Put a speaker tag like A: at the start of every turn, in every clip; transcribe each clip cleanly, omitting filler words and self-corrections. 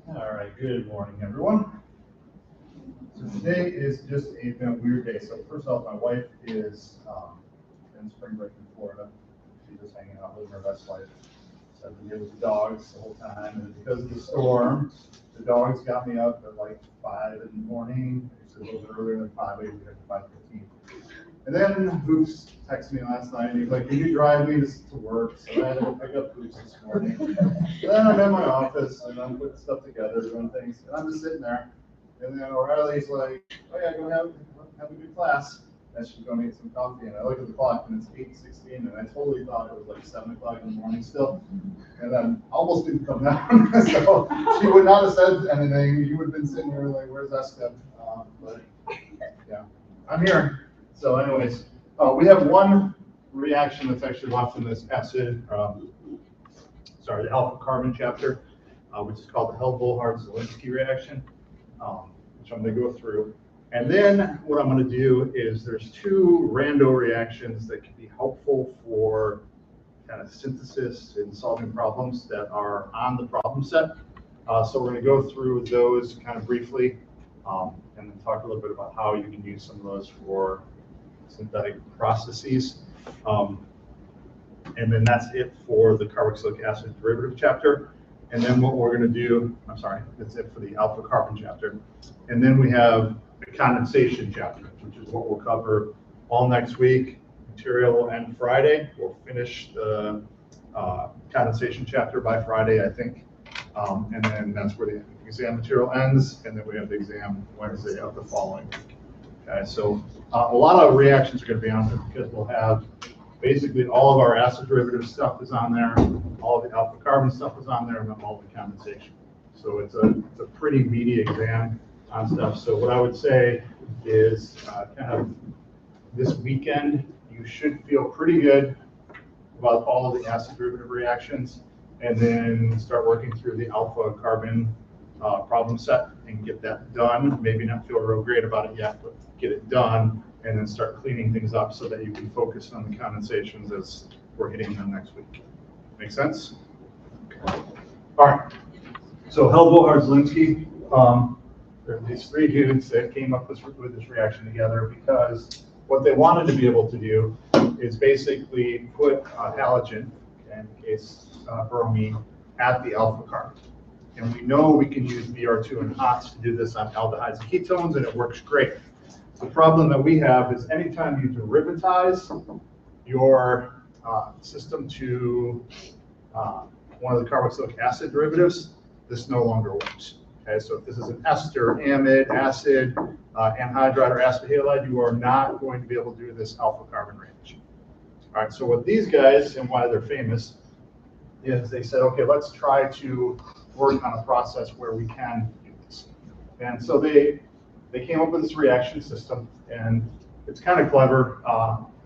A: All right, good morning, everyone. So today is just a weird day. So first off, my wife is in spring break in Florida. She's just hanging out, living her best life. So I've been here with the dogs the whole time, and because of the storm, the dogs got me up at like 5 in the morning. It's a little bit earlier than 5, we got to 5:15. And then Hoops texted me last night, and he's like, "Can you drive me to work?" So I had to pick up Hoops this morning. And then I'm in my office, and I'm putting stuff together, doing things, and I'm just sitting there. And then O'Reilly's like, "Oh yeah, go have a good class." And she's going to get some coffee, and I look at the clock, and it's 8:16, and I totally thought it was like 7 o'clock in the morning still. And then almost didn't come down, so she would not have said anything. You would have been sitting here like, "Where's Esther?" But yeah, I'm here. So anyways, we have one reaction that's actually left in this acid, the alpha carbon chapter, which is called the Held-Volhard-Zelinsky reaction, which I'm going to go through. And then what I'm going to do is there's two rando reactions that can be helpful for kind of synthesis and solving problems that are on the problem set. So we're going to go through those kind of briefly, and then talk a little bit about how you can use some of those for synthetic processes. And then that's it for the carboxylic acid derivative chapter. And then what we're going to do, that's it for the alpha carbon chapter. And then we have the condensation chapter, which is what we'll cover all next week, material and Friday. We'll finish the condensation chapter by Friday, I think. And then that's where the exam material ends. And then we have the exam Wednesday of the following week. Okay, so a lot of reactions are going to be on there because we'll have basically all of our acid derivative stuff is on there, all of the alpha carbon stuff is on there, and then all the condensation. So it's a pretty meaty exam on stuff. So what I would say is kind of this weekend, you should feel pretty good about all of the acid derivative reactions, and then start working through the alpha carbon problem set and get that done. Maybe not feel real great about it yet, but get it done and then start cleaning things up so that you can focus on the condensations as we're hitting them next week. Make sense? Okay. All right. So Held-Volhard-Zelinsky, there are these three dudes that came up with this reaction together because what they wanted to be able to do is basically put a halogen, in case bromine, at the alpha carbon. And we know we can use Br2 and HOTS to do this on aldehydes and ketones, and it works great. The problem that we have is anytime you derivatize your system to one of the carboxylic acid derivatives, this no longer works. Okay, so if this is an ester, amide, acid, anhydride, or acid halide, you are not going to be able to do this alpha carbon reaction. All right, so what these guys, and why they're famous, is they said, okay, let's try to work on a process where we can do this. And so they came up with this reaction system, and it's kind of clever,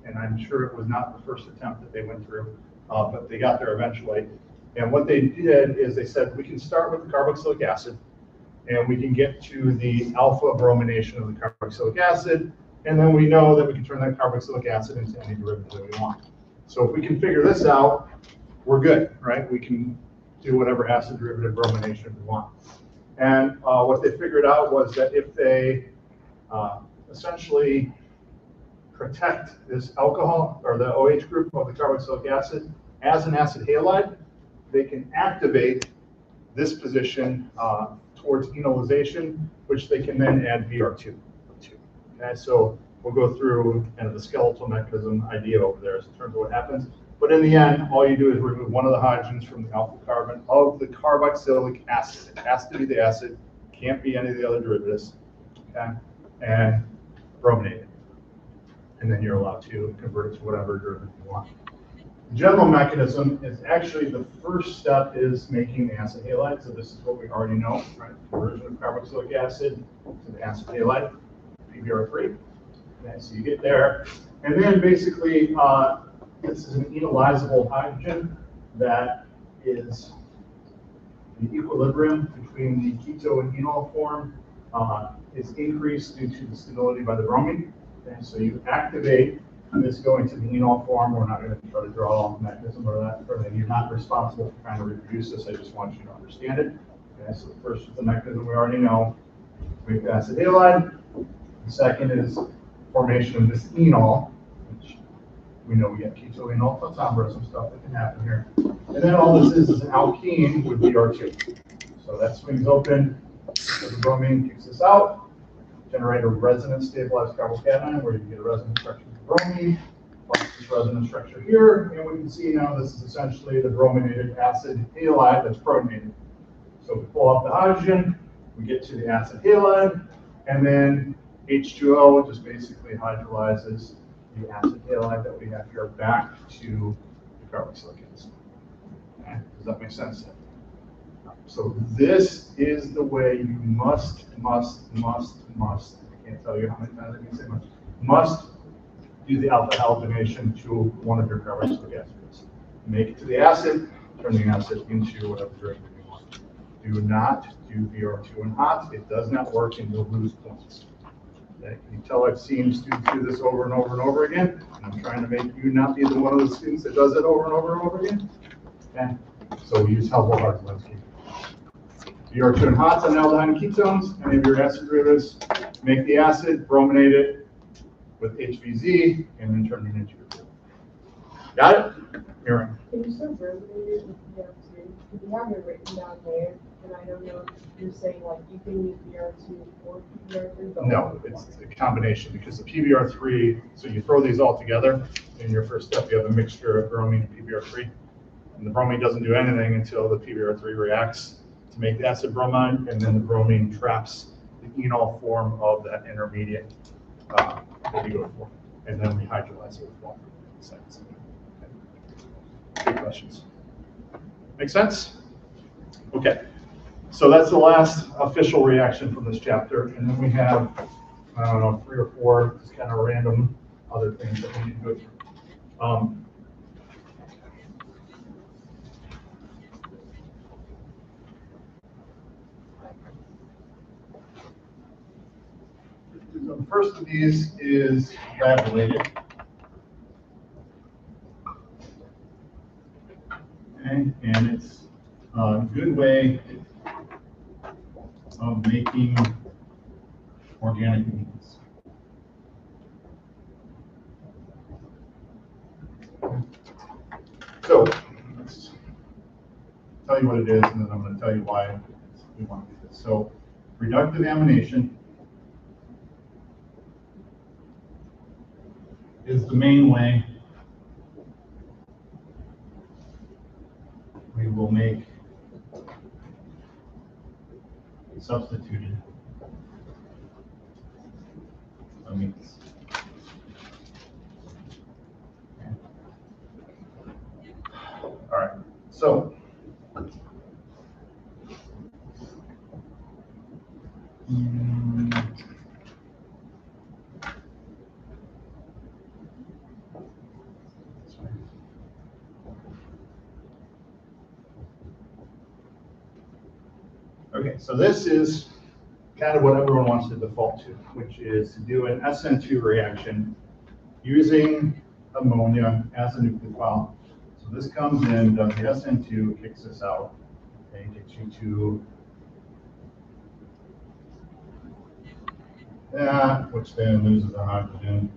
A: and I'm sure it was not the first attempt that they went through, but they got there eventually. And what they did is they said, we can start with the carboxylic acid, and we can get to the alpha bromination of the carboxylic acid, and then we know that we can turn that carboxylic acid into any derivative that we want. So if we can figure this out, we're good, right? We can do whatever acid derivative bromination we want. And what they figured out was that if they essentially protect this alcohol, or the OH group of the carboxylic acid, as an acid halide, they can activate this position towards enolization, which they can then add Br2. Okay, so we'll go through kind of the skeletal mechanism idea over there in terms of what happens. But in the end, all you do is remove one of the hydrogens from the alpha carbon of the carboxylic acid. It has to be the acid, can't be any of the other derivatives, okay? And brominate it. And then you're allowed to convert it to whatever derivative you want. The general mechanism is actually the first step is making the acid halide. So this is what we already know, right? Conversion of carboxylic acid to the acid halide, PBr3. Okay, so you get there. And then basically, this is an enolizable hydrogen that is the equilibrium between the keto and enol form is increased due to the stability by the bromine. Okay, so you activate this going to the enol form. We're not going to try to draw off the mechanism or that. You're not responsible for trying to reproduce this. I just want you to understand it. Okay, so the first is the mechanism we already know, weak acid halide. The second is formation of this enol, which we know we get keto-enol photomerism stuff that can happen here. And then all this is an alkene with BR2. So that swings open, the bromine kicks this out, generate a resonance stabilized carbocation where you get a resonance structure of bromine, plus this resonance structure here, and we can see now this is essentially the brominated acid halide that's protonated. So we pull off the hydrogen, we get to the acid halide, and then H2O just basically hydrolyzes the acid halide that we have here back to the carboxylic acid. Okay. Does that make sense? So this is the way you must, I can't tell you how many times I can say must do the alpha halogenation to one of your carboxylic acids. Make it to the acid, turn the acid into whatever derivative you want. Do not do BR2 in hot. It does not work and you'll lose points. Okay. You can tell I've seen students do this over and over and over again. And I'm trying to make you not be the one of the students that does it over and over and over again. Okay. So we use helpful hydrolyzed ketones. BR2 and hots on aldehyde and ketones, any of your acid derivatives, make the acid, brominate it with HVZ, and then turn it into your fuel. Got it? Aaron.
B: Can you still brominate it with BR2? Because you have it written down there, and I don't know if you're saying like you can use BR2 or PBR3. But
A: no, it's a combination because the PBR3, so you throw these all together. In your first step, you have a mixture of bromine and PBR3. And the bromine doesn't do anything until the PBR3 reacts to make the acid bromine, and then the bromine traps the enol form of that intermediate that you go for. And then we hydrolyze it with water. Good questions. Make sense? Okay. So that's the last official reaction from this chapter. And then we have, I don't know, 3 or 4 just kind of random other things that we need to go through. So the first of these is lab related. Okay, and it's a good way of making organic amines. So let's tell you what it is, and then I'm going to tell you why we want to do this. So reductive amination is the main way we will make substituted amines. Okay. All right, so okay, so this is kind of what everyone wants to default to, which is to do an SN2 reaction using ammonia as a nucleophile. So this comes in, does the SN2, kicks this out, and gets you to that, which then loses the hydrogen,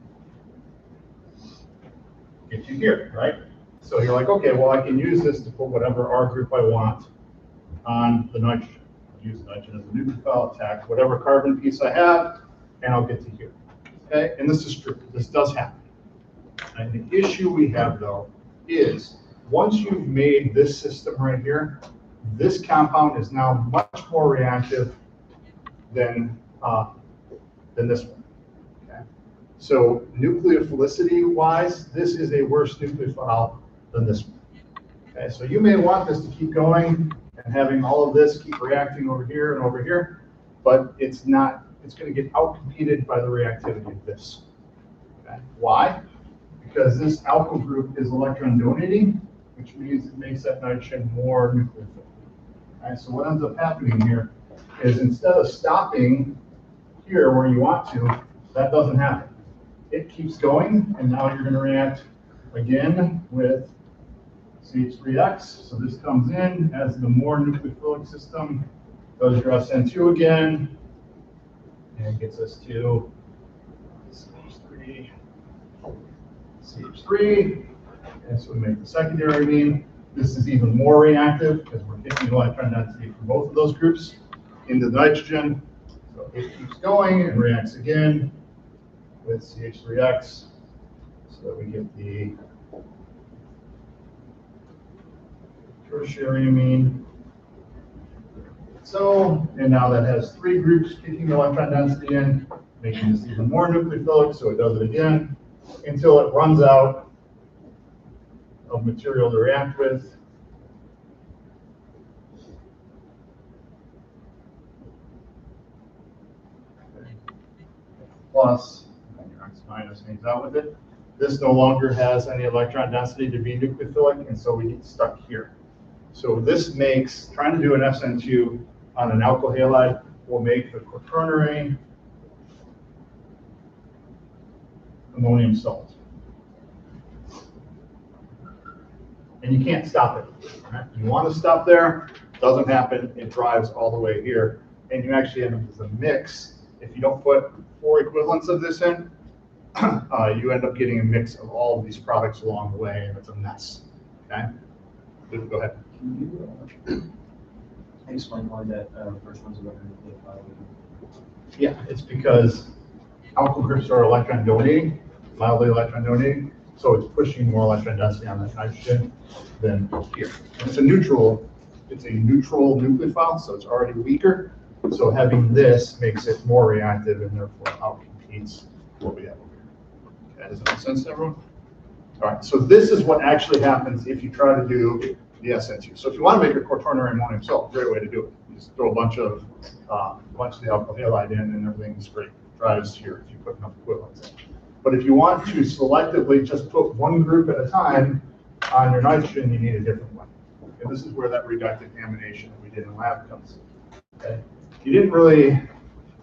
A: gets you here, right? So you're like, okay, well, I can use this to put whatever R group I want on the nitrogen. Use nitrogen as a nucleophile, attack whatever carbon piece I have, and I'll get to here. Okay, and this is true. This does happen. And the issue we have, though, is once you've made this system right here, this compound is now much more reactive than this one. Okay, so nucleophilicity-wise, this is a worse nucleophile than this one. Okay, so you may want this to keep going and having all of this keep reacting over here, but it's not, it's going to get outcompeted by the reactivity of this. Okay. Why? Because this alkyl group is electron donating, which means it makes that nitrogen more nucleophilic. Okay. So what ends up happening here is instead of stopping here where you want to, that doesn't happen. It keeps going, and now you're going to react again with CH3X. So this comes in as the more nucleophilic system Goes your SN2 again, and gets us to CH3, and so we make the secondary amine. This is even more reactive because we're getting electron density from both of those groups into the nitrogen. So it keeps going and reacts again with CH3X, so that we get the tertiary amine. So, and now that has 3 groups kicking electron density in, making this even more nucleophilic, so it does it again until it runs out of material to react with. Plus, and your X minus hangs out with it. This no longer has any electron density to be nucleophilic, and so we get stuck here. So this makes, trying to do an SN2 on an alkyl halide will make the quaternary ammonium salt. And you can't stop it. Right? You want to stop there, doesn't happen, it drives all the way here. And you actually end up with a mix. If you don't put 4 equivalents of this in, you end up getting a mix of all of these products along the way, and it's a mess. Okay? Go ahead.
C: Can you explain why that first one's a record nucleophile?
A: Yeah, it's because alkyl groups are electron donating, mildly electron donating, so it's pushing more electron density on that nitrogen than here. And it's a neutral nucleophile, so it's already weaker. So having this makes it more reactive and therefore outcompetes what we have over here. Okay, does that make sense to everyone? All right, so this is what actually happens if you try to do the SN2. So if you want to make a quaternary ammonium salt, great way to do it. You just throw a bunch of the alkyl halide in and everything's great. Dries here if you put enough equivalents in. But if you want to selectively just put one group at a time on your nitrogen, you need a different one. And this is where that reductive amination that we did in lab comes in. Okay? You didn't really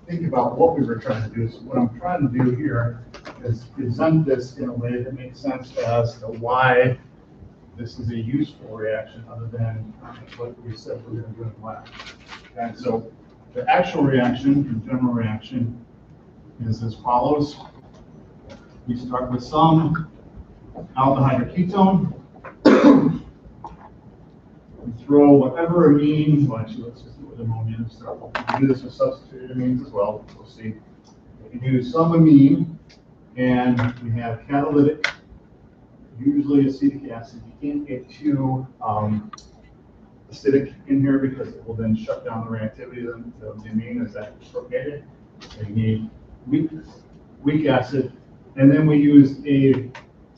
A: think about what we were trying to do. So what I'm trying to do here is present this in a way that makes sense as to why this is a useful reaction other than what we said we're going to do in the lab. Okay, so the actual reaction, the general reaction, is as follows. We start with some aldehyde or ketone. We throw whatever amine, well actually let's just do it with ammonia and start. We can do this with substituted amines as well, we'll see. We do some amine, and we have catalytic, usually acetic acid. You can't get too acidic in here because it will then shut down the reactivity of the amine as that is propagated. So you need weak acid, and then we use a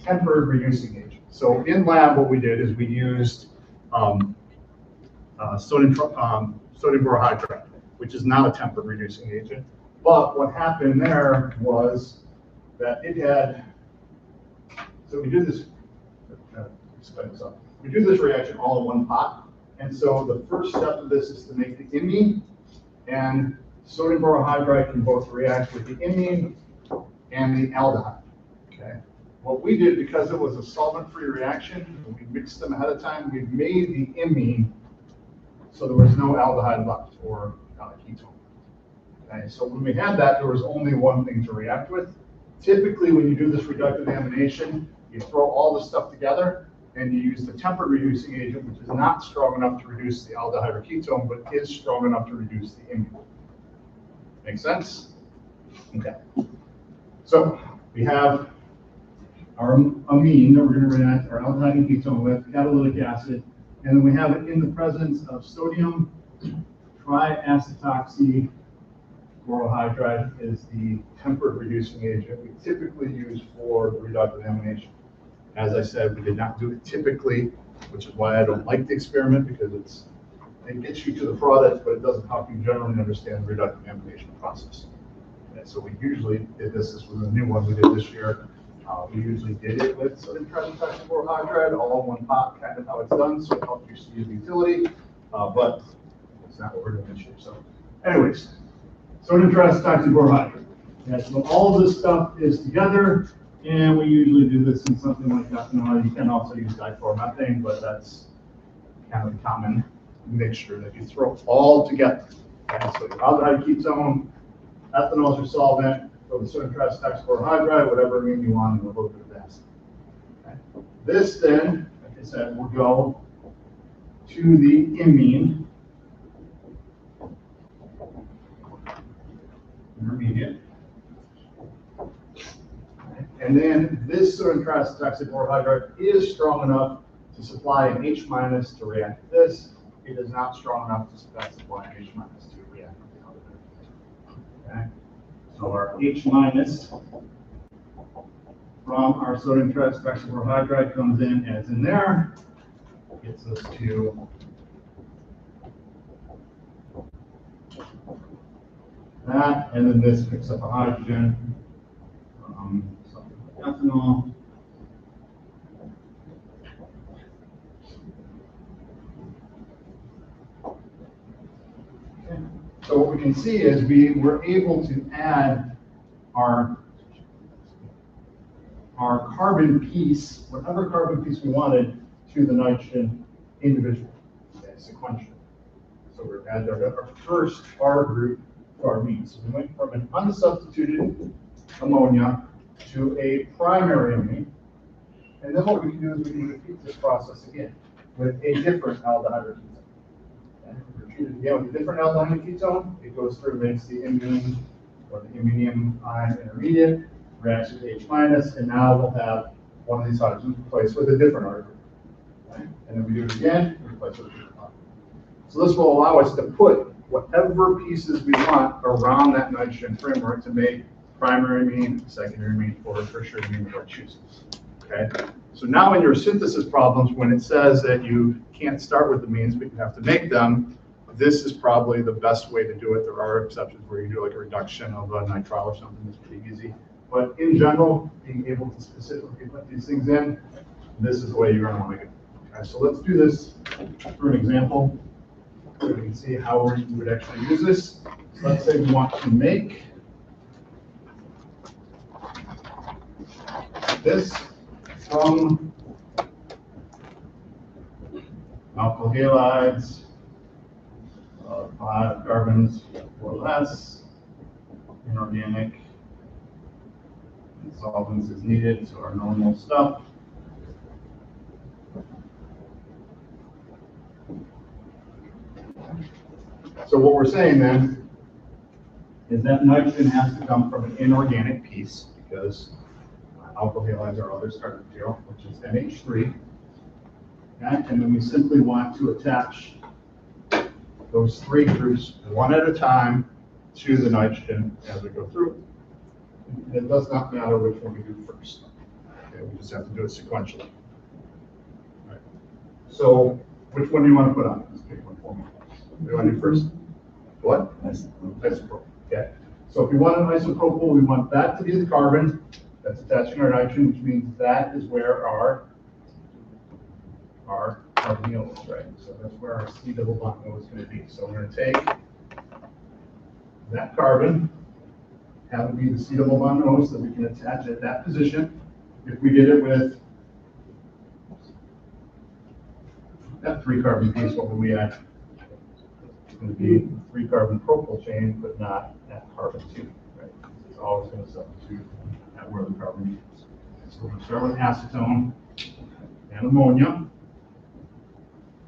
A: tempered reducing agent. So in lab, what we did is we used sodium borohydride, which is not a tempered reducing agent. But what happened there was that it had, so we did this, we do this reaction all in one pot. And so the first step of this is to make the imine, and sodium borohydride can both react with the imine and the aldehyde. Okay. What we did, because it was a solvent-free reaction, we mixed them ahead of time, we made the imine so there was no aldehyde left or ketone. Okay. So when we had that, there was only one thing to react with. Typically, when you do this reductive amination, you throw all the stuff together and you use the tempered reducing agent, which is not strong enough to reduce the aldehyde or ketone, but is strong enough to reduce the imine. Make sense? Okay. So we have our amine that we're going to react our aldehyde and ketone with, catalytic acid, and then we have it in the presence of sodium triacetoxy borohydride is the tempered reducing agent we typically use for the reductive amination. As I said, we did not do it typically, which is why I don't like the experiment, because it gets you to the product, but it doesn't help you generally understand the reductive amination process. And so we usually did this was a new one we did this year. We usually did it with sodium triacetoxy borohydride, all in one pot, kind of how it's done, so it helps you see the utility, but it's not what we're doing this year. So anyways, sodium triacetoxy borohydride. Yeah, so all of this stuff is together, and we usually do this in something like ethanol. You can also use dichloromethane, but that's kind of the common mixture that you throw all together. Okay, so your aldehyde ketone, ethanol is your solvent, throw the sodium triacetoxychlorohydride, whatever amine you want, and a little bit of acid. Okay. This then, like I said, will go to the imine intermediate. And then this sodium triacetoxychlorohydride is strong enough to supply an H- to react with this. It is not strong enough to supply an H- to react with the other. Okay? So our H- from our sodium triacetoxychlorohydride comes in as in there, gets us to that, and then this picks up a hydrogen from something like ethanol. Okay. So what we can see is we were able to add our carbon piece, whatever carbon piece we wanted, to the nitrogen individually, okay, sequentially. So we're adding our first R group to our amine. So we went from an unsubstituted ammonia to a primary amine. And then what we can do is we can repeat this process again with a different aldehyde or ketone. Okay? Repeat it again with a different aldehyde or ketone. It goes through, makes the imine or the iminium ion intermediate, reacts with H-, and now we'll have one of these hydrogens replaced with a different R group. Okay? And then we do it again, replace it with a different R group. So this will allow us to put whatever pieces we want around that nitrogen framework to make primary amine, secondary amine, or tertiary amine of our choosing. Okay? So now in your synthesis problems, when it says that you can't start with amines, but you have to make them, this is probably the best way to do it. There are exceptions where you do like a reduction of a nitrile or something that's pretty easy. But in general, being able to specifically put these things in, this is the way you're going to want to go. Okay, so let's do this through an example. So we can see how we would actually use this. So let's say we want to make this from alkyl halides of 5 carbons or less, inorganic, and solvents as needed, so our normal stuff. So what we're saying then is that nitrogen has to come from an inorganic piece because alkyl halides are other starting material, which is NH3. Okay? And then we simply want to attach those 3 groups one at a time to the nitrogen as we go through. And it does not matter which one we do first. Okay? We just have to do it sequentially. All right. So which one do you want to put on? Let's pick one for me. What do you want to do first? What? Isopropyl. Okay. So if we want an isopropyl, we want that to be the carbon that's attaching our nitrogen, which means that is where our carbonyl is, right? So that's where our C double bond O is going to be. So we're going to take that carbon, have it be the C double bond O so that we can attach it at that position. If we did it with that 3 carbon piece, what would we add? It's going to be 3 carbon propyl chain, but not at carbon 2, right? It's always going to substitute at where the carbon is. So we're going to start with acetone and ammonia.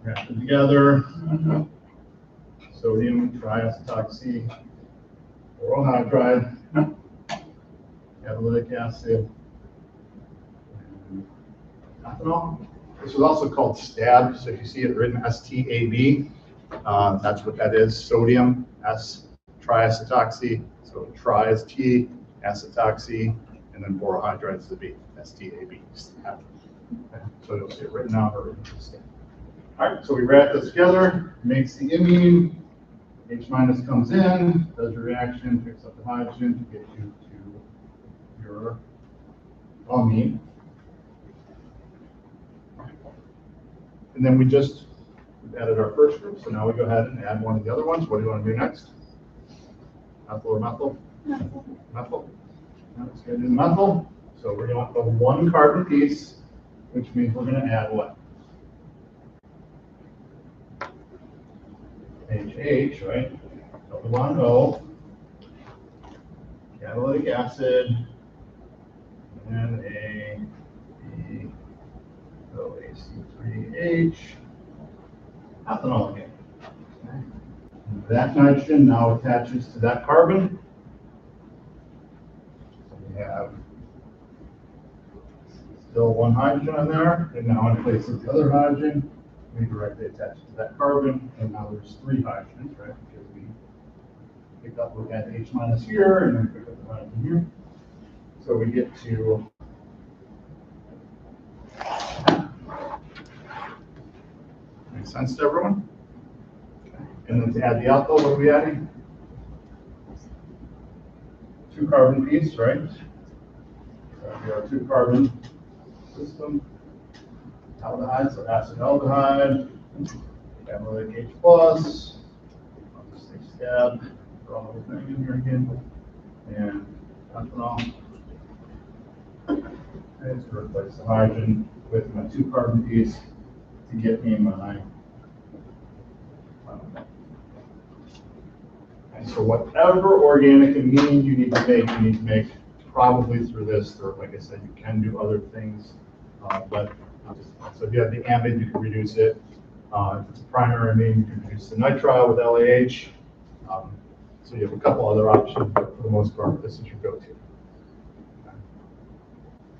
A: React them together. Sodium triacetoxy chlorohydride, catalytic acid, and ethanol. This is also called STAB. So if you see it written STAB, that's what that is. Sodium S triacetoxy. So tri is T, acetoxy, and then borohydride is the B. STAB. STAB. Okay. So you'll see it written out or written STAB. All right, so we react this together, makes the imine, H- comes in, does your reaction, picks up the hydrogen to get you to your amine. And then we just added our first group, so now we go ahead and add one of the other ones. What do you want to do next? Methyl or methyl? Methyl. Methyl. Let's get into methyl. So we're going to want the 1 carbon piece, which means we're going to add what? OH, right? Double bond O, catalytic acid, and A, B, OAC3H, ethanol again. Okay. That nitrogen now attaches to that carbon. So we have still one hydrogen on there, and now in place of the other hydrogen, we directly attach it to that carbon, and now there's three hydrogens, right? Because we picked up, we had H minus here, and then pick up the hydrogen here. So we get to make sense to everyone? Okay. And then to add the alcohol, what are we adding? 2 carbon piece, right? So we have a 2 carbon system. Aldehyde, so acid aldehyde, catalytic H plus. I'll just say stab, throw the whole thing in here again, and ethanol. And to replace the hydrogen with my 2 carbon piece to get me my. And so whatever organic amine you need to make probably through this, or like I said, you can do other things, but so if you have the amide, you can reduce it. If it's a primary amine, you can reduce the nitrile with LAH. So you have a couple other options, but for the most part, this is your go-to.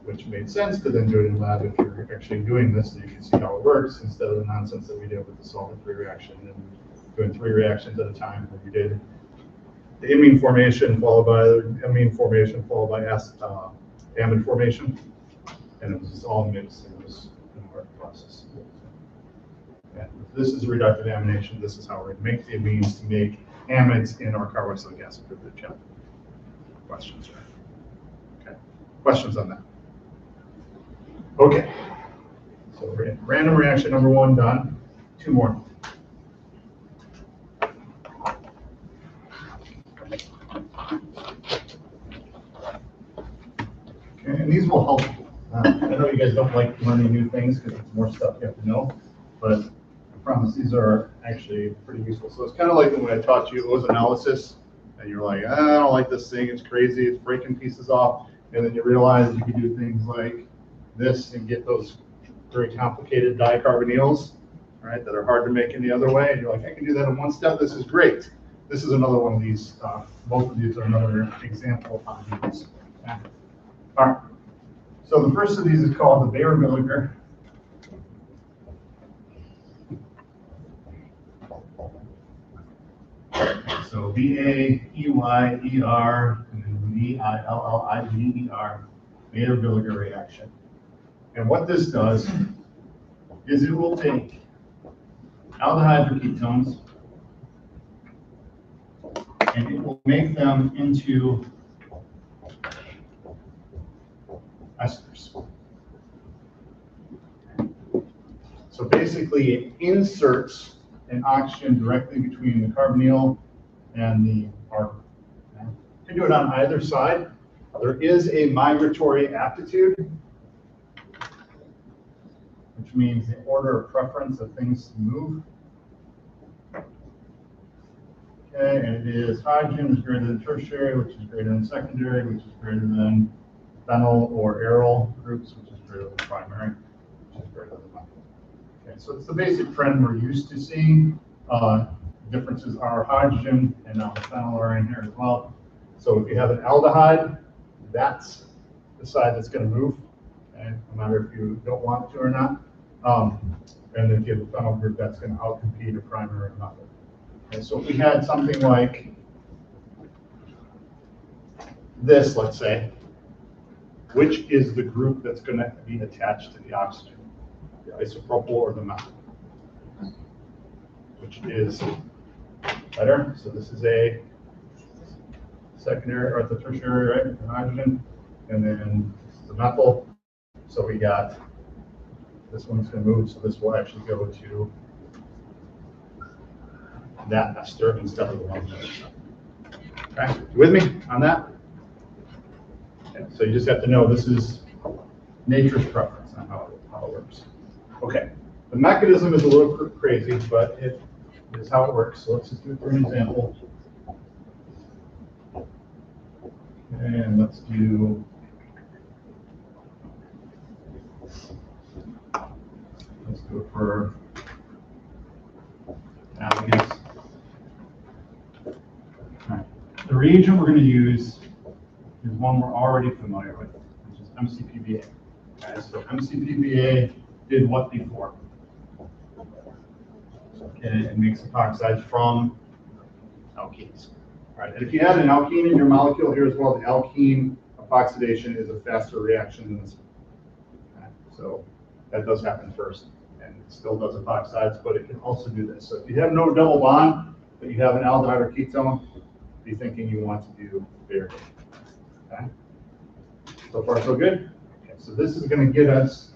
A: Which made sense to then do it in lab if you're actually doing this, so you can see how it works instead of the nonsense that we did with the solvent-free reaction and doing 3 reactions at a time, where you did the amine formation followed by the amine formation followed by amide formation, and it was just all mixed, and it was a hard process. And this is reductive amination. This is how we're going to make the amines to make amides in our carboxylic acid derivative chapter. Questions? Okay. Questions on that? Okay. So we're in random reaction number 1 done. 2 more. Okay, and these will help. I know you guys don't like learning new things because it's more stuff you have to know, but I promise these are actually pretty useful. So it's kind of like when I taught you O's analysis, and you're like, I don't like this thing, it's crazy, it's breaking pieces off, and then you realize you can do things like this and get those very complicated dicarbonyls, right, that are hard to make any other way, and you're like, I can do that in 1 step, this is great. This is another one of these, both of these are another example of these. Okay. All right, so the first of these is called the Baeyer-Villiger. So B-A-E-Y-E-R and then V-I-L-L-I-G-E-R, Baeyer-Villiger reaction. And what this does is it will take aldehydes or ketones and it will make them into esters. So basically it inserts an oxygen directly between the carbonyl and the argon. Okay. You can do it on either side. There is a migratory aptitude, which means the order of preference of things to move. Okay, and it is hydrogen is greater than tertiary, which is greater than secondary, which is greater than phenyl or aryl groups, which is greater than primary, which is greater than methyl. Okay, so it's the basic trend we're used to seeing. Differences are hydrogen and now the phenyl are in here as well. So if you have an aldehyde, that's the side that's going to move, okay, no matter if you don't want it to or not. And if you have a phenyl group, that's going to outcompete a primary or methyl. Okay, so if we had something like this, let's say, which is the group that's going to be attached to the oxygen? The isopropyl or the methyl? Which is better? So this is a secondary or the tertiary, right? The hydrogen, and then this is the methyl. So we got this one's going to move, so this will actually go to that ester instead of the one that. Okay, you with me on that? Okay, so you just have to know this is nature's preference on how it works. Okay, the mechanism is a little crazy, but it is how it works. So let's just do it for an example. And let's do it for navigate. All right. The reagent we're going to use is one we're already familiar with, which is MCPBA. Okay, so MCPBA did what before? Okay, it makes epoxides from alkenes. All right, and if you had an alkene in your molecule here as well, the alkene epoxidation is a faster reaction than this one. Okay, so that does happen first, and it still does epoxides, but it can also do this. So if you have no double bond, but you have an aldehyde or ketone, be thinking you want to do variate. Okay, so far so good. Okay, so this is going to get us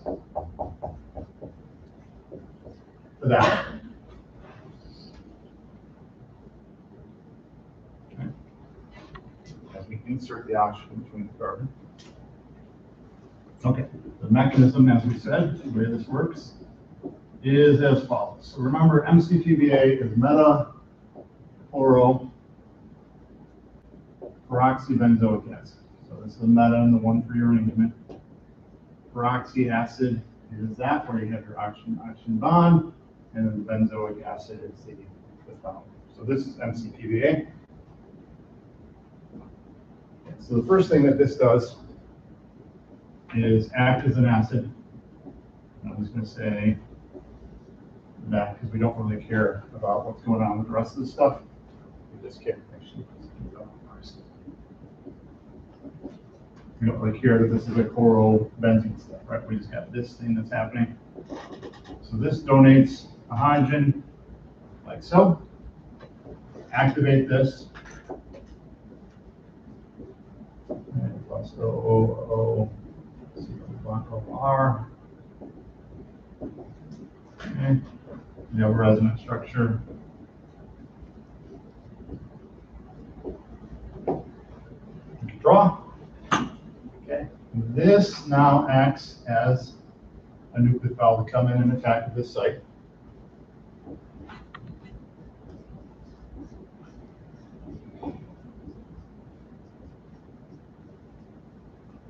A: to that. Okay. As we insert the oxygen between the carbon. Okay, the mechanism, as we said, the way this works, is as follows. So remember, MCPBA is meta-chloro peroxybenzoic acid. So this is the meta and the one for your arrangement. Peroxy acid is that where you have your oxygen bond, and then the benzoic acid is the phenol. So this is MCPBA. So the first thing that this does is act as an acid. I'm just going to say that because we don't really care about what's going on with the rest of the stuff. We just care. We don't really care that this is a chlorobenzene step, right? We just got this thing that's happening. So this donates a hydrogen like so. Activate this. And plus OO, OR. Okay. You have a resonance structure. Draw. Okay. This now acts as a nucleophile to come in and attack this site.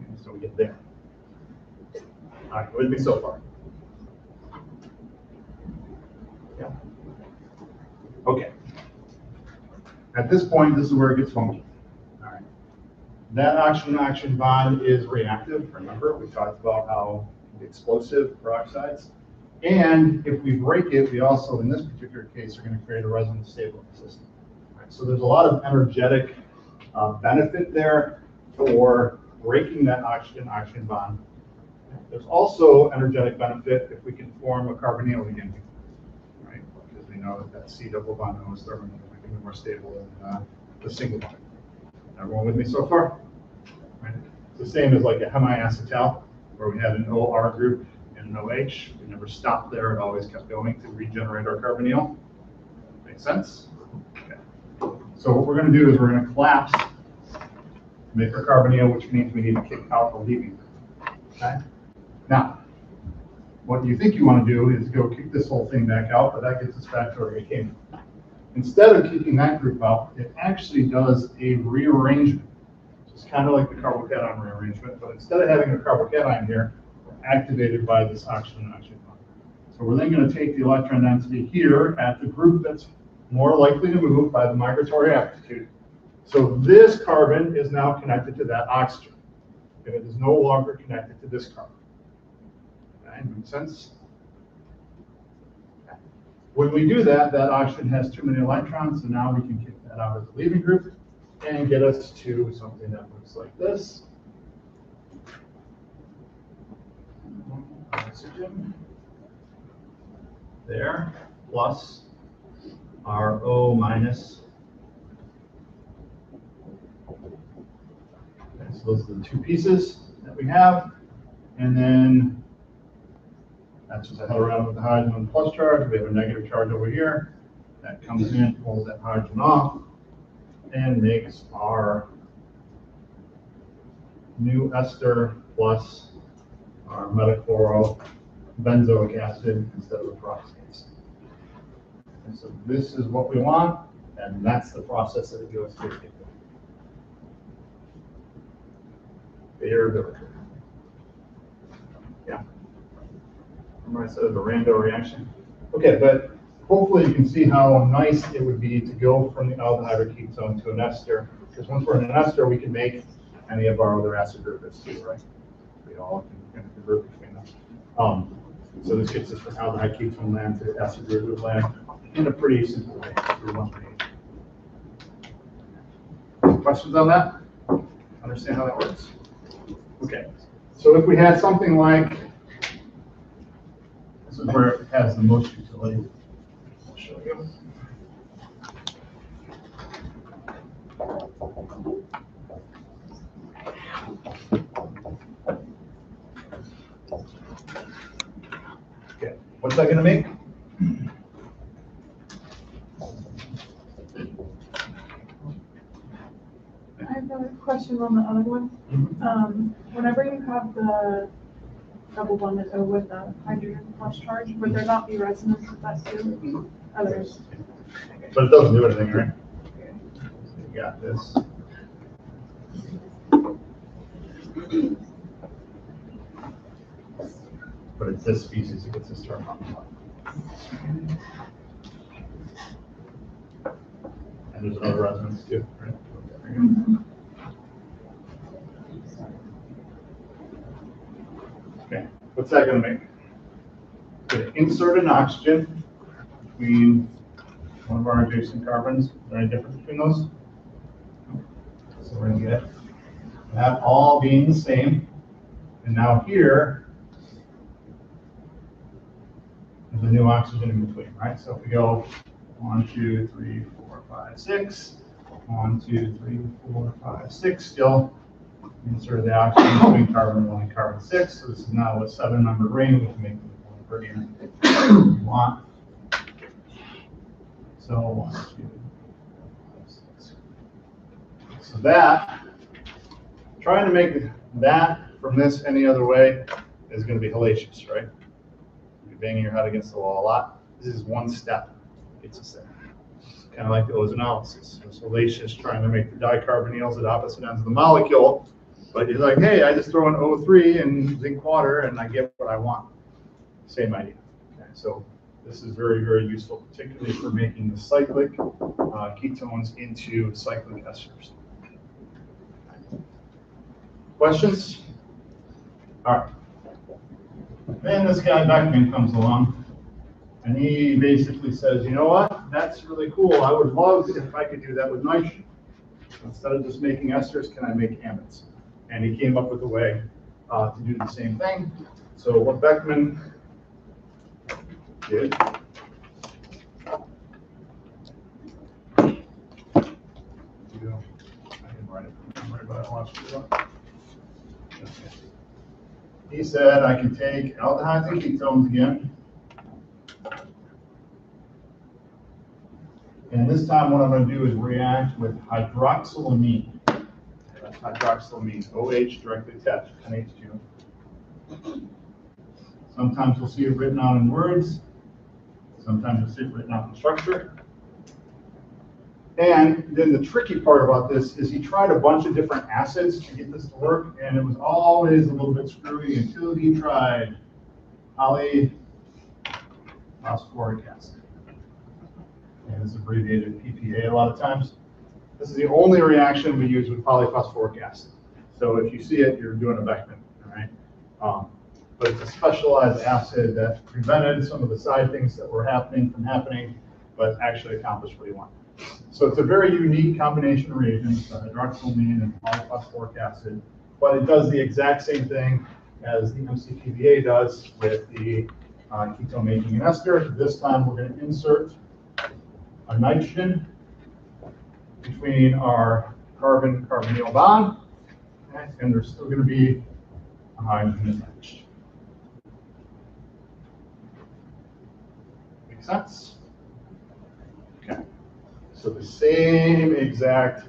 A: And so we get there. All right, with me so far? Yeah. Okay. At this point, this is where it gets funky. All right. That oxygen-oxygen bond is reactive. Remember, we talked about how explosive peroxides. And if we break it, we also, in this particular case, are going to create a resonance stable system. Right, so there's a lot of energetic benefit there for breaking that oxygen-oxygen bond. There's also energetic benefit if we can form a carbonyl again, right? Because we know that C double bond O is thermodynamically more stable than the single bond. Everyone with me so far? Right. It's the same as like a hemiacetal, where we had an OR group and an OH. We never stopped there. It always kept going to regenerate our carbonyl. Make sense? Okay. So what we're going to do is we're going to collapse, make our carbonyl, which means we need to kick out the leaving group. Okay? Now, what you think you want to do is go kick this whole thing back out, but that gets us back to where we came from. Instead of kicking that group out, it actually does a rearrangement. It's kind of like the carbocation rearrangement, but instead of having a carbocation here, we're activated by this oxygen-oxygen bond. So we're then going to take the electron density here at the group that's more likely to move by the migratory aptitude. So this carbon is now connected to that oxygen, and it is no longer connected to this carbon. Okay, makes sense? When we do that, that oxygen has too many electrons, so now we can kick that out as a leaving group and get us to something that looks like this. Oxygen there, plus our O minus. Okay, so those are the two pieces that we have. And then that's just a hell around with the hydrogen on the plus charge. We have a negative charge over here. That comes in, pulls that hydrogen off, and makes our new ester plus our metachlorobenzoic acid instead of the peroxide. And so this is what we want, and that's the process that it goes through. Variability. Yeah. Remember I said the rando reaction? Okay, but hopefully you can see how nice it would be to go from the aldehyde or ketone to an ester. Because once we're in an ester, we can make any of our other acid derivatives too, right? We all can convert between them. So this gets us from aldehyde ketone land to acid derivative land in a pretty simple way. Questions on that? Understand how that works? Okay. So if we had something like, this is where it has the most utility. I'll show you. Okay, what's that going to make?
D: I have a question on the other one. Whenever you have the double bonded O with a hydrogen plus charge, would there not be resonance with that too? Others.
A: But it doesn't do anything, right? You got this. But it's this species that gets this term on. And there's another resonance too, right? Okay, what's that going to make? Going to insert an oxygen between one of our adjacent carbons. Is there any difference between those? So we're going to get that all being the same. And now here, there's a new oxygen in between, right? So if we go 1, 2, 3, 4, 5, 6, 1, 2, 3, 4, 5, 6, still insert the oxygen between carbon 1 and carbon 6. So this is now a 7-member ring. We can make them one per unit if we want. So 1, 2, 5, 6. So that, trying to make that from this any other way is going to be hellacious, right? You're banging your head against the wall a lot. This is one step. It's a step. Kind of like the ozonolysis. It's hellacious trying to make the dicarbonyls at opposite ends of the molecule. But you're like, hey, I just throw in O3 and zinc water and I get what I want. Same idea. Okay, so this is very, very useful, particularly for making the cyclic ketones into cyclic esters. Questions? All right. Then this guy Beckman comes along, and he basically says, you know what? That's really cool. I would love if I could do that with nitrogen. Instead of just making esters, can I make amides? And he came up with a way to do the same thing. So what Beckman did, he said I can take aldehydes and ketones again. And this time what I'm going to do is react with hydroxylamine. That's hydroxylamine, OH directly attached to NH2. Sometimes you'll see it written out in words. Sometimes you'll see it written out in structure. And then the tricky part about this is he tried a bunch of different acids to get this to work, and it was always a little bit screwy until he tried polyphosphoric acid. And it's abbreviated PPA a lot of times. This is the only reaction we use with polyphosphoric acid. So if you see it, you're doing a Beckman, all right? But it's a specialized acid that prevented some of the side things that were happening from happening, but actually accomplished what you want. So it's a very unique combination of reagents, hydroxylamine and polyphosphoric acid, but it does the exact same thing as the MCPVA does with the ketone making an ester. This time we're going to insert a nitrogen between our carbon-carbonyl bond, okay, and there's still going to be a hydrogen attached. Make sense? Okay. So the same exact,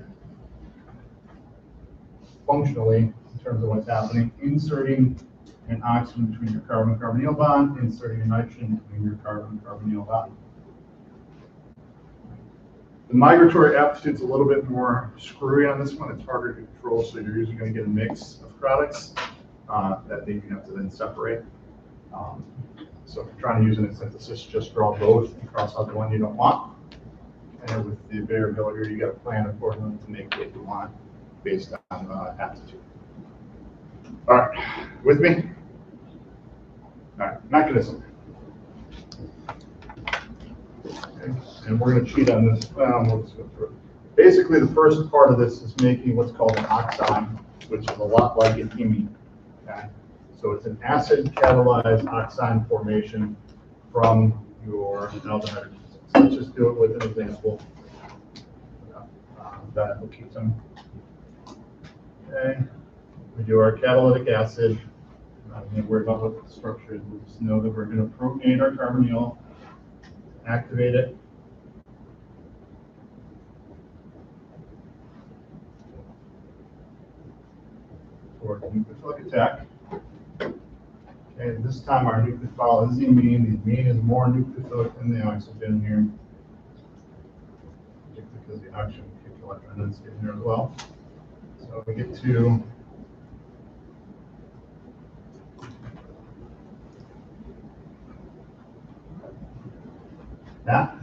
A: functionally, in terms of what's happening, inserting an oxygen between your carbon-carbonyl bond, inserting a nitrogen between your carbon-carbonyl bond. The migratory aptitude's a little bit more screwy on this one. It's harder to control, so you're usually going to get a mix of products that maybe you have to then separate. So if you're trying to use an synthesis, just draw both and cross out the one you don't want. And with the variability, you got to plan accordingly to make what you want based on aptitude. All right, with me? All right, mechanism. Okay. And we're going to cheat on this. We'll just go through it. Basically, the first part of this is making what's called an oxime, which is a lot like an imine. Okay? So it's an acid-catalyzed oxime formation from your aldehyde. So let's just do it with an example. That will keep them. Okay. We do our catalytic acid. I'm not going to worry about what the structure is. We just know that we're going to protonate our carbonyl, activate it. For nucleophilic attack. Okay, this time our nucleophile is the amine. The amine is more nucleophilic than the oxygen here. Because the oxygen kick electron is in here as well. So we get to that.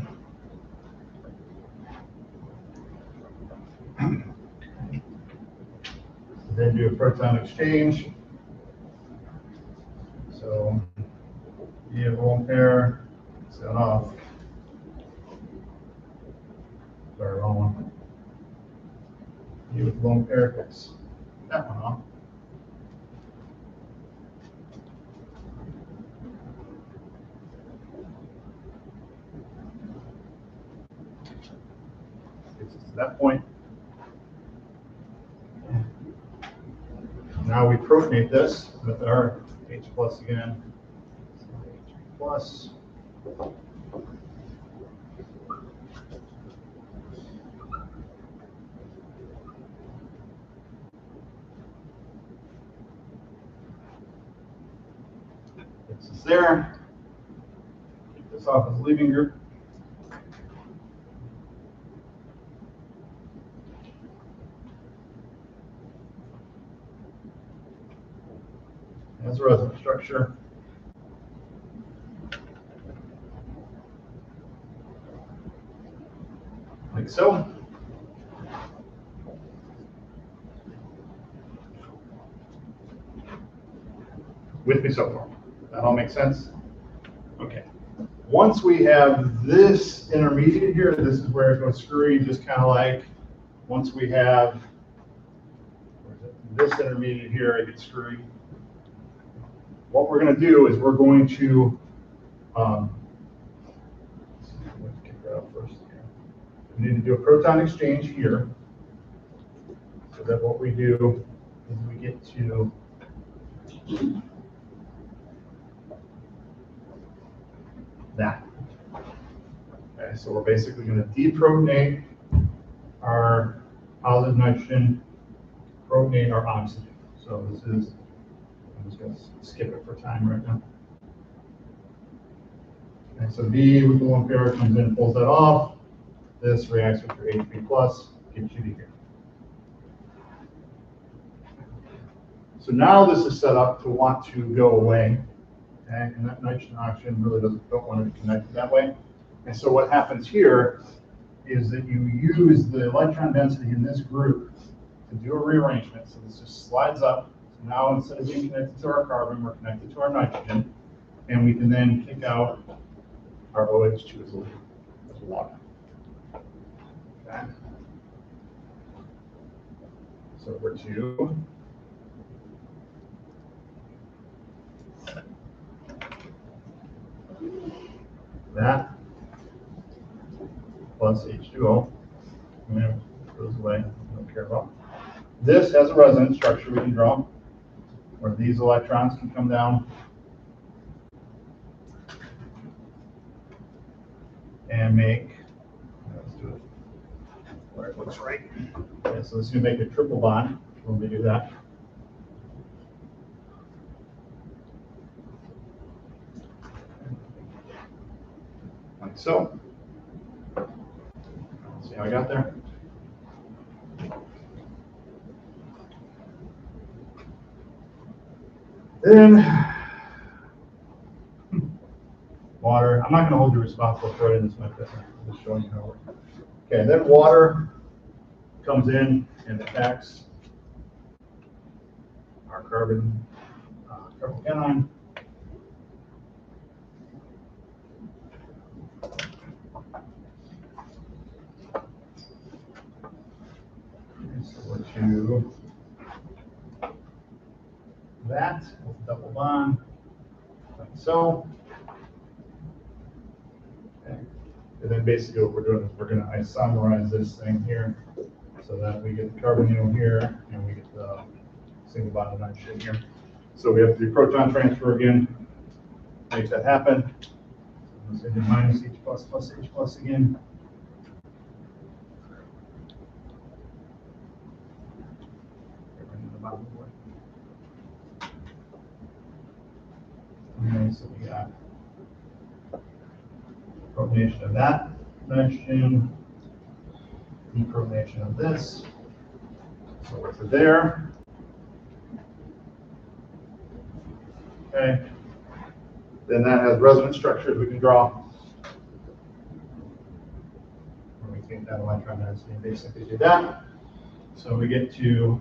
A: Then do a proton exchange. So you have one pair, set off. Sorry, wrong one. You with lone pair fix that one off. Gets us to that point. Now we protonate this with our H plus again. H plus. This is there. Keep this off as leaving group. As a resonance structure. Like so. With me so far? That all makes sense? Okay. Once we have this intermediate here, this is where it goes screwy, just kind of like once we have this intermediate here, it gets screwy. What we're going to do is we're going to kick that out first. We need to do a proton exchange here, so that what we do is we get to that. Okay, so we're basically going to deprotonate our positive nitrogen, protonate our oxygen. So this is, I'm just going to skip it for time right now. Okay, so B with the lone pair comes in, pulls that off. This reacts with your Hb plus, gets you to here. So now this is set up to want to go away. Okay, and that nitrogen oxygen really don't want to be connected that way. And so what happens here is that you use the electron density in this group to do a rearrangement. So this just slides up. So now instead of being connected to our carbon, we're connected to our nitrogen. And we can then kick out our OH2 as water. Okay. So we're to that plus H2O, and then it goes away. We don't care about. This has a resonance structure we can draw, where these electrons can come down and make. Let's do it where it looks right. Okay, so this is going to make a triple bond when we do that. Like so. See how I got there? Then, water. I'm not going to hold you responsible for it in this method. I'm just showing you how it works. Okay, then water comes in and attacks our carbon-cation. So we're to that with a double bond, like so. Okay. And then basically what we're doing is we're going to isomerize this thing here so that we get the carbonyl here and we get the single bond nitrogen here. So we have to do proton transfer again, make that happen. Let's do minus H plus H plus again. Okay, so we got protonation of that nitrogen, deprotonation of this. So we're there. Okay. Then that has resonance structures we can draw. And we take that electron density and basically do that. So we get to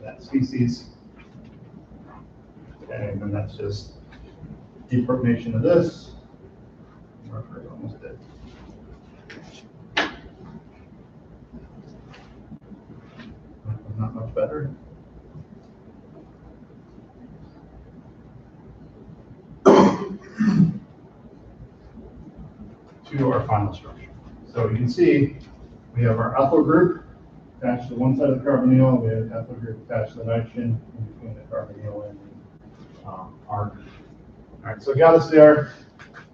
A: that species. Okay, and then that's just deprotonation of this. We're almost dead. Not much better. To our final structure. So you can see we have our ethyl group attached to one side of the carbonyl. We have ethyl group attached to the nitrogen in between the carbonyl and our group. All right, so got us there.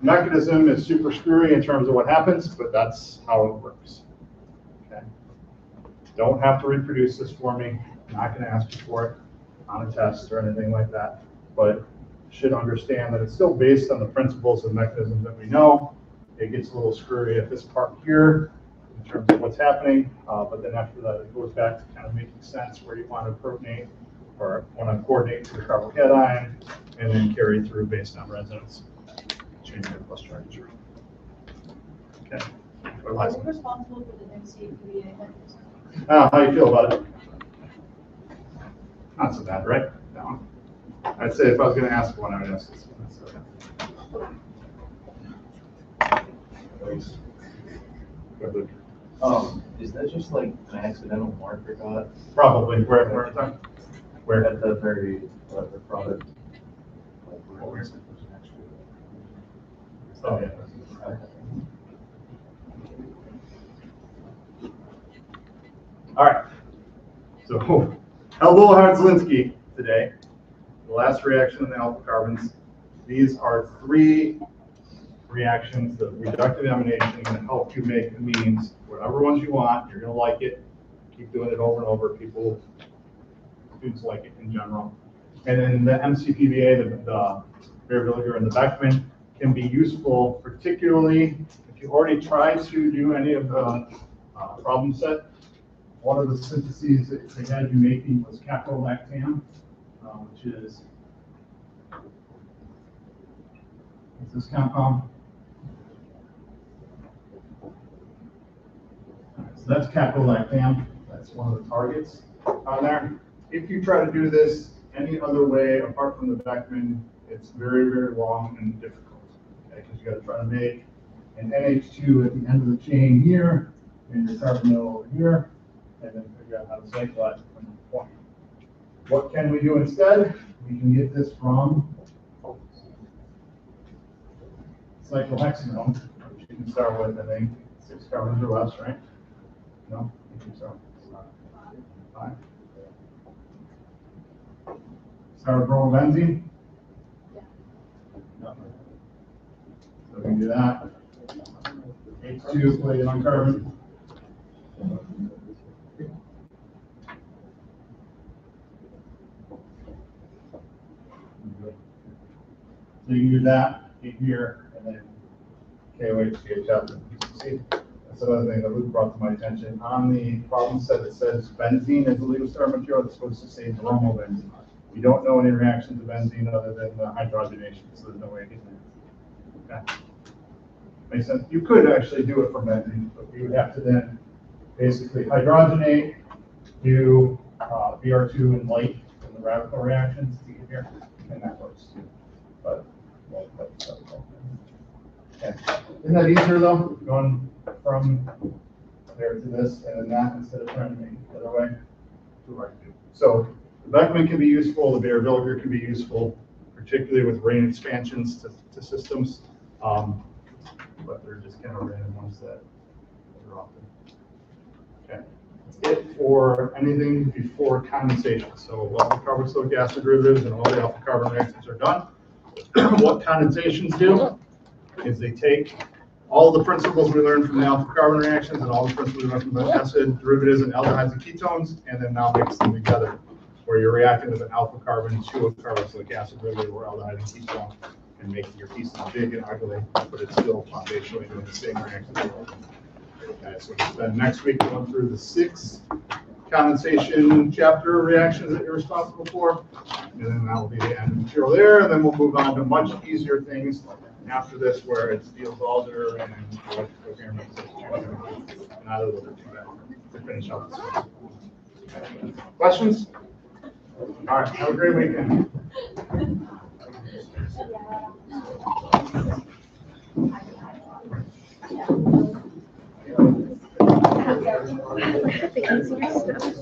A: Mechanism is super screwy in terms of what happens, but that's how it works. Okay. Don't have to reproduce this for me. I'm not going to ask you for it on a test or anything like that, but should understand that it's still based on the principles and mechanisms that we know. It gets a little screwy at this part here in terms of what's happening, but then after that, it goes back to kind of making sense where you want to protonate or want to coordinate to the carbocation and then carry through based on resonance. Change the plus charge. Okay.
E: Are you responsible for the MCPA?
A: How do you feel about it? Not so bad, right? No. I'd say if I was going to ask one, I would ask this one.
C: Is that just like an accidental marker got?
A: Probably. Where
C: At the very, the product? Like, where is it?
A: Oh, yeah. All right. So, Elbow-Zelinsky today. The last reaction in the alpha carbons. These are 3 reactions. The reductive amination is going to help you make amines, whatever ones you want. You're going to like it. Keep doing it over and over. Students like it in general. And then the MCPBA, the Beer-Villiger and the Beckman, can be useful, particularly if you already tried to do any of the problem set. One of the syntheses that they had you making was caprolactam, which is this compound. So that's caprolactam. That's one of the targets on there. If you try to do this any other way apart from the Beckman, it's very, very long and difficult. Okay, because you got to try to make an NH2 at the end of the chain here, and your carbonyl over here, and then figure out how to cyclize it from the point. What can we do instead? We can get this from cyclohexanone, which you can start with, I think, 6 carbons or less, right? No? I think so. 5. Start with bromobenzene? No. So we can do that. H2, put it on carbon. So you can do that in here, and then KOH, CHF, and PCC. That's another thing that Luke brought to my attention. On the problem set, it says benzene is the legal starting material. It's supposed to say bromobenzene. We don't know any reactions to benzene other than the hydrogenation, so there's no way of getting it. Okay. Makes sense. You could actually do it for benzene, but you would have to then basically hydrogenate, do Br2 and light in the radical reactions to get here, and that works too. But okay. Isn't that easier though, going from there to this and then that instead of trying to make it the other way? So the Beckman can be useful, the Beer-Villiger can be useful, particularly with rain expansions to systems. But they're just kind of random ones that are often. Okay. It for anything before condensation. So all the carboxylic acid derivatives and all the alpha carbon reactions are done. What condensations do is they take all the principles we learned from the alpha carbon reactions and all the principles we learned from the acid derivatives and aldehydes and ketones, and then now mix them together, where you're reacting with an alpha carbon to a carboxylic acid derivative or aldehyde and ketone, and making your pieces big and ugly, but it's still foundationally doing the same reaction. Okay, so we'll spend next week going through the 6 condensation chapter reactions that you're responsible for, and then that will be the end of the material there, and then we'll move on to much easier things after this, where it's Diels-Alder and coherent. Not a little bit too bad to finish up this one. Questions? All right, have a great weekend.
F: The easier stuff.